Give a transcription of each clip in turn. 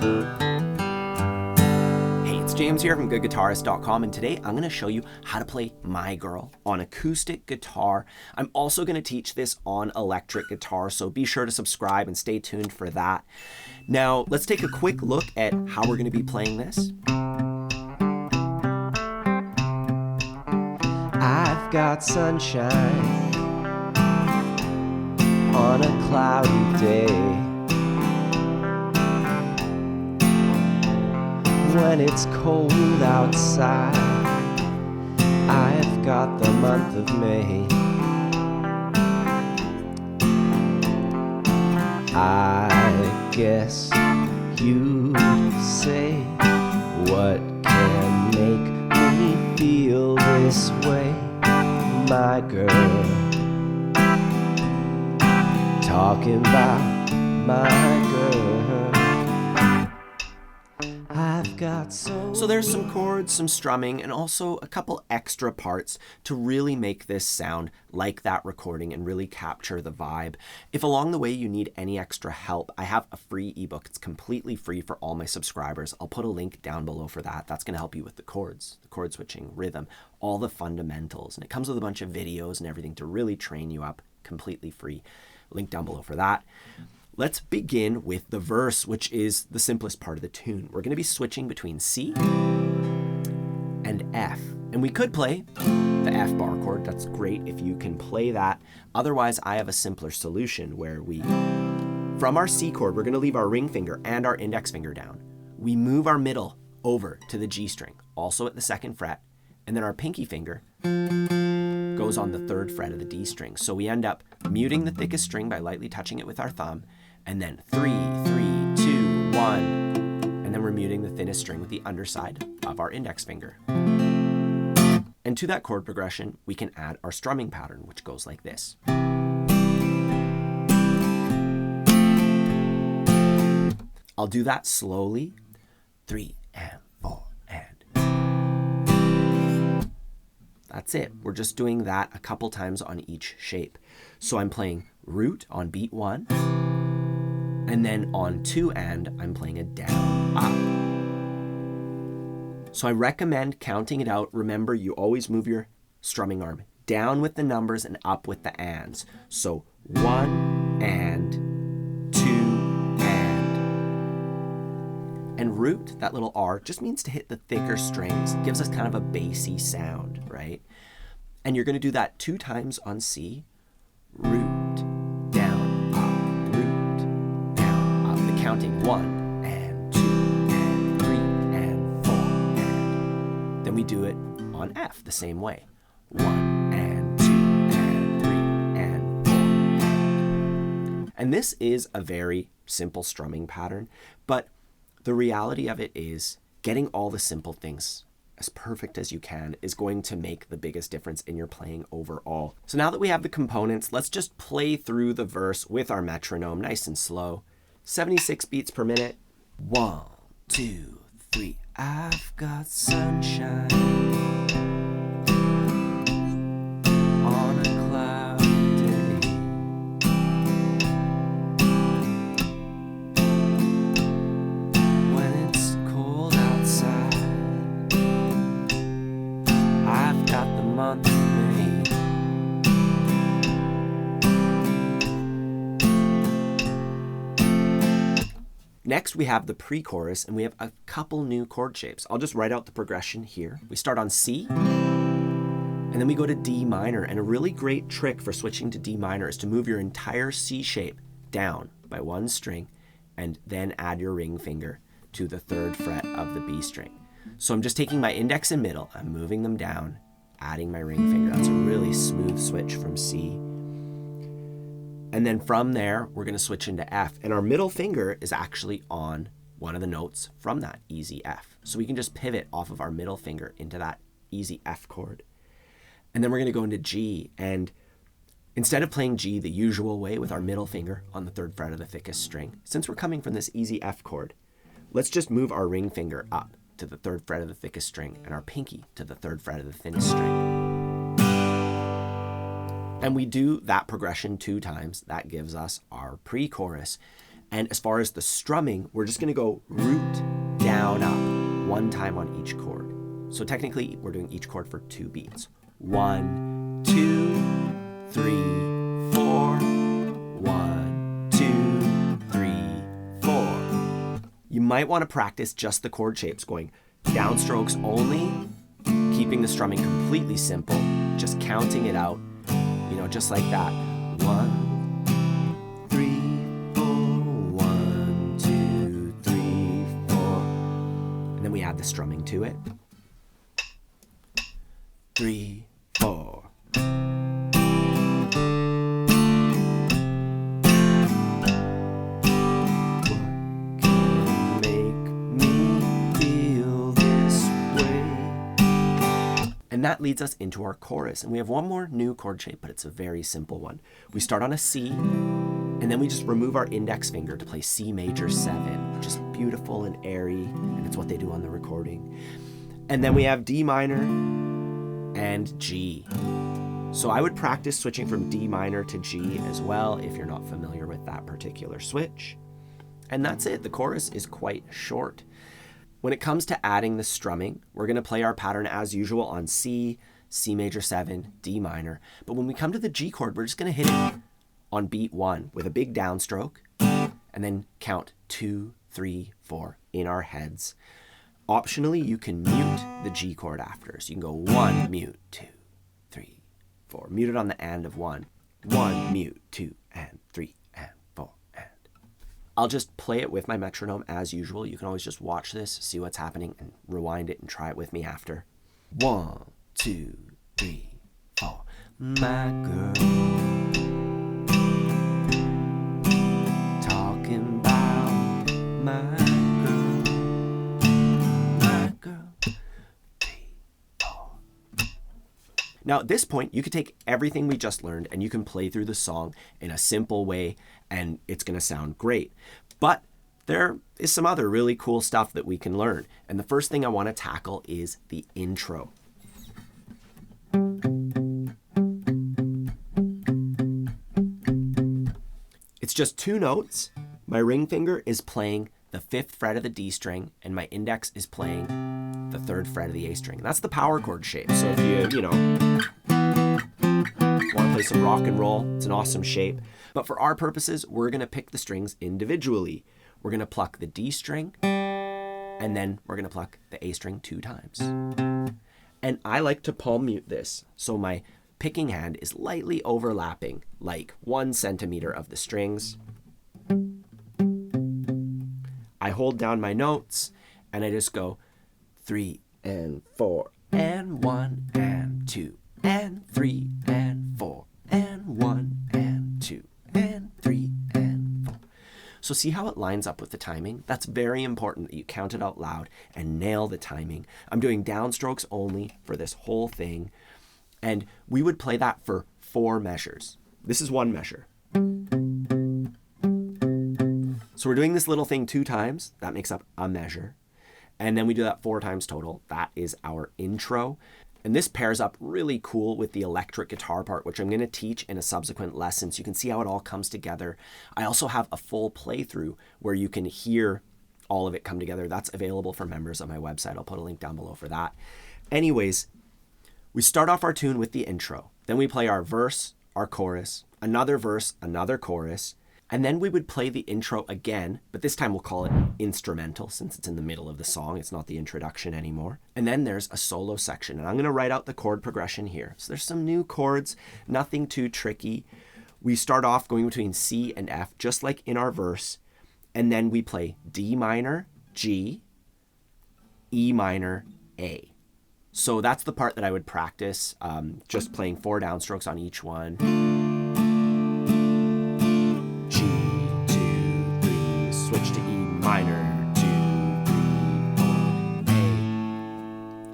Hey, it's James here from GoodGuitarist.com, and today I'm going to show you how to play My Girl on acoustic guitar. I'm also going to teach this on electric guitar, so be sure to subscribe and stay tuned for that. Now, let's take a quick look at how we're going to be playing this. I've got sunshine on a cloudy day. When it's cold outside, I've got the month of May. I guess you'd say, what can make me feel this way, my girl? Talking about my girl. I've got So there's some chords, some strumming, and also a couple extra parts to really make this sound like that recording and really capture the vibe. If along the way you need any extra help, I have a free ebook. It's completely free for all my subscribers. I'll put a link down below for that. That's going to help you with the chords, the chord switching, rhythm, all the fundamentals. And it comes with a bunch of videos and everything to really train you up, completely free. Link down below for that. Let's begin with the verse, which is the simplest part of the tune. We're going to be switching between C and F. And we could play the F bar chord. That's great if you can play that. Otherwise, I have a simpler solution where from our C chord, we're going to leave our ring finger and our index finger down. We move our middle over to the G string, also at the 2nd fret, and then our pinky finger goes on the 3rd fret of the D string. So we end up muting the thickest string by lightly touching it with our thumb, and then 3, 3, 2, 1, and then we're muting the thinnest string with the underside of our index finger. And to that chord progression, we can add our strumming pattern, which goes like this. I'll do that slowly. 3 and 4 and. That's it. We're just doing that a couple times on each shape. So I'm playing root on beat 1. And then on 2 and, I'm playing a down, up. So I recommend counting it out. Remember, you always move your strumming arm down with the numbers and up with the ands. So 1 and, 2 and. And root, that little R, just means to hit the thicker strings. It gives us kind of a bassy sound, right? And you're going to do that 2 times on C. Root, down, up, root, down, up. The counting 1 and 2 and 3 and 4 and. Then we do it on F the same way. 1 and 2 and 3 and 4 and. And this is a very simple strumming pattern, but the reality of it is getting all the simple things as perfect as you can is going to make the biggest difference in your playing overall. So now that we have the components, let's just play through the verse with our metronome, nice and slow. 76 beats per minute. 1, 2, 3. I've got sunshine on a cloudy day. When it's cold outside, I've got the month of May. Next, we have the pre-chorus, and we have a couple new chord shapes. I'll just write out the progression here. We start on C, and then we go to D minor. And a really great trick for switching to D minor is to move your entire C shape down by 1 string, and then add your ring finger to the 3rd fret of the B string. So I'm just taking my index and middle, I'm moving them down, adding my ring finger. That's a really smooth switch from C. And then from there, we're going to switch into F. And our middle finger is actually on one of the notes from that easy F. So we can just pivot off of our middle finger into that easy F chord. And then we're going to go into G. And instead of playing G the usual way with our middle finger on the 3rd fret of the thickest string, since we're coming from this easy F chord, let's just move our ring finger up to the 3rd fret of the thickest string and our pinky to the 3rd fret of the thinnest string. And we do that progression 2 times. That gives us our pre-chorus. And as far as the strumming, we're just gonna go root, down, up, one time on each chord. So technically, we're doing each chord for 2 beats. 1, 2, 3, 4. 1, 2, 3, 4. You might want to practice just the chord shapes, going downstrokes only, keeping the strumming completely simple, just counting it out, just like that. 1, 3, 4, 1, 2, 3, 4. And then we add the strumming to it. 3, 4. And that leads us into our chorus. And we have one more new chord shape, but it's a very simple one. We start on a C, and then we just remove our index finger to play C major 7, which is beautiful and airy, and it's what they do on the recording. And then we have D minor and G. So I would practice switching from D minor to G as well if you're not familiar with that particular switch. And that's it. The chorus is quite short. When it comes to adding the strumming, we're going to play our pattern as usual on C, C major 7, D minor. But when we come to the G chord, we're just going to hit it on beat 1 with a big downstroke and then count 2, 3, 4 in our heads. Optionally, you can mute the G chord after. So you can go 1, mute, 2, 3, 4. Mute it on the and of 1. 1, mute, 2, and 3, and 4, and. I'll just play it with my metronome as usual. You can always just watch this, see what's happening, and rewind it and try it with me after. 1, 2, 3, 4. My girl, talking about my girl, my girl. 3, 4. Now at this point, you could take everything we just learned and you can play through the song in a simple way and it's going to sound great. But there is some other really cool stuff that we can learn. And the first thing I want to tackle is the intro. It's just 2 notes. My ring finger is playing the 5th fret of the D string and my index is playing the 3rd fret of the A string. And that's the power chord shape. So if you want to play some rock and roll, it's an awesome shape. But for our purposes, we're going to pick the strings individually. We're going to pluck the D string, and then we're going to pluck the A string 2 times. And I like to palm mute this, so my picking hand is lightly overlapping, like 1 centimeter of the strings. I hold down my notes, and I just go 3 and 4, and 1 and 2, and 3 and 4, and 1 and 2. And 3 and 4. So see how it lines up with the timing? That's very important that you count it out loud and nail the timing. I'm doing downstrokes only for this whole thing. And we would play that for 4 measures. This is 1 measure. So we're doing this little thing 2 times. That makes up a measure. And then we do that 4 times total. That is our intro. And this pairs up really cool with the electric guitar part, which I'm going to teach in a subsequent lesson so you can see how it all comes together. I also have a full playthrough where you can hear all of it come together. That's available for members on my website. I'll put a link down below for that. Anyways, we start off our tune with the intro. Then we play our verse, our chorus, another verse, another chorus. And then we would play the intro again, but this time we'll call it instrumental since it's in the middle of the song. It's not the introduction anymore. And then there's a solo section, and I'm going to write out the chord progression here. So there's some new chords, nothing too tricky. We start off going between C and F, just like in our verse, and then we play D minor, G, E minor, A. So that's the part that I would practice, just playing 4 downstrokes on each one. Switch to E minor, 2, 3, 4, A.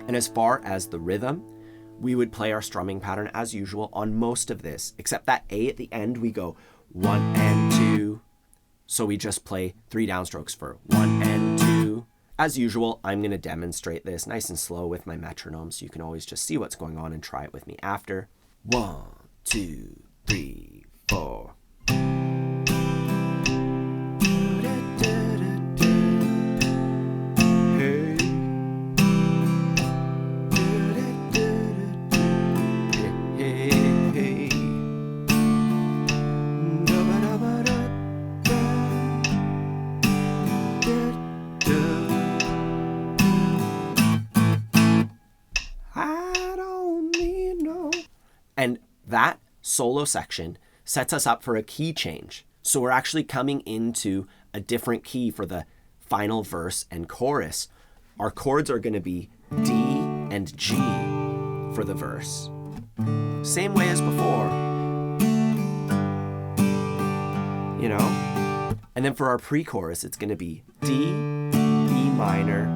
And as far as the rhythm, we would play our strumming pattern as usual on most of this, except that A at the end, we go 1 and 2. So we just play 3 downstrokes for 1 and 2. As usual, I'm going to demonstrate this nice and slow with my metronome, so you can always just see what's going on and try it with me after. 1, 2, 3, 4. 1, And that solo section sets us up for a key change. So we're actually coming into a different key for the final verse and chorus. Our chords are going to be D and G for the verse. Same way as before. You know? And then for our pre-chorus, it's going to be D, E minor,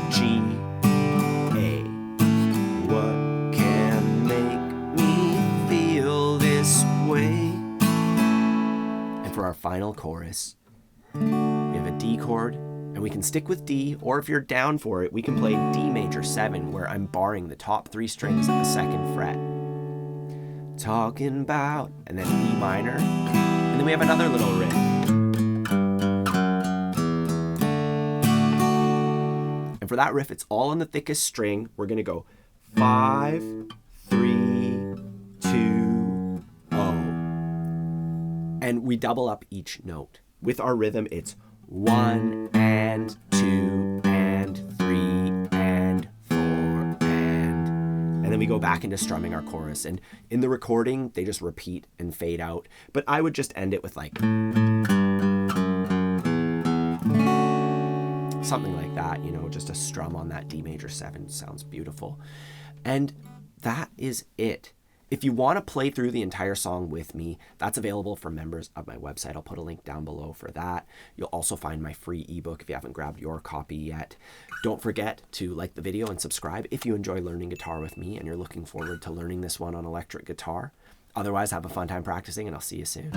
G, A. What can make me feel this way? And for our final chorus, we have a D chord, and we can stick with D, or if you're down for it, we can play D major 7, where I'm barring the top 3 strings at the 2nd fret. Talking about, and then E minor, and then we have another little riff. And for that riff, it's all on the thickest string. We're gonna go 5, 3, 2, 0. And we double up each note. With our rhythm, it's 1 and 2 and 3 and 4 and then we go back into strumming our chorus. And in the recording, they just repeat and fade out. But I would just end it with like something like that, you know, just a strum on that D major 7 sounds beautiful. And that is it. If you want to play through the entire song with me, that's available for members of my website. I'll put a link down below for that. You'll also find my free ebook if you haven't grabbed your copy yet. Don't forget to like the video and subscribe if you enjoy learning guitar with me and you're looking forward to learning this one on electric guitar. Otherwise, have a fun time practicing, and I'll see you soon.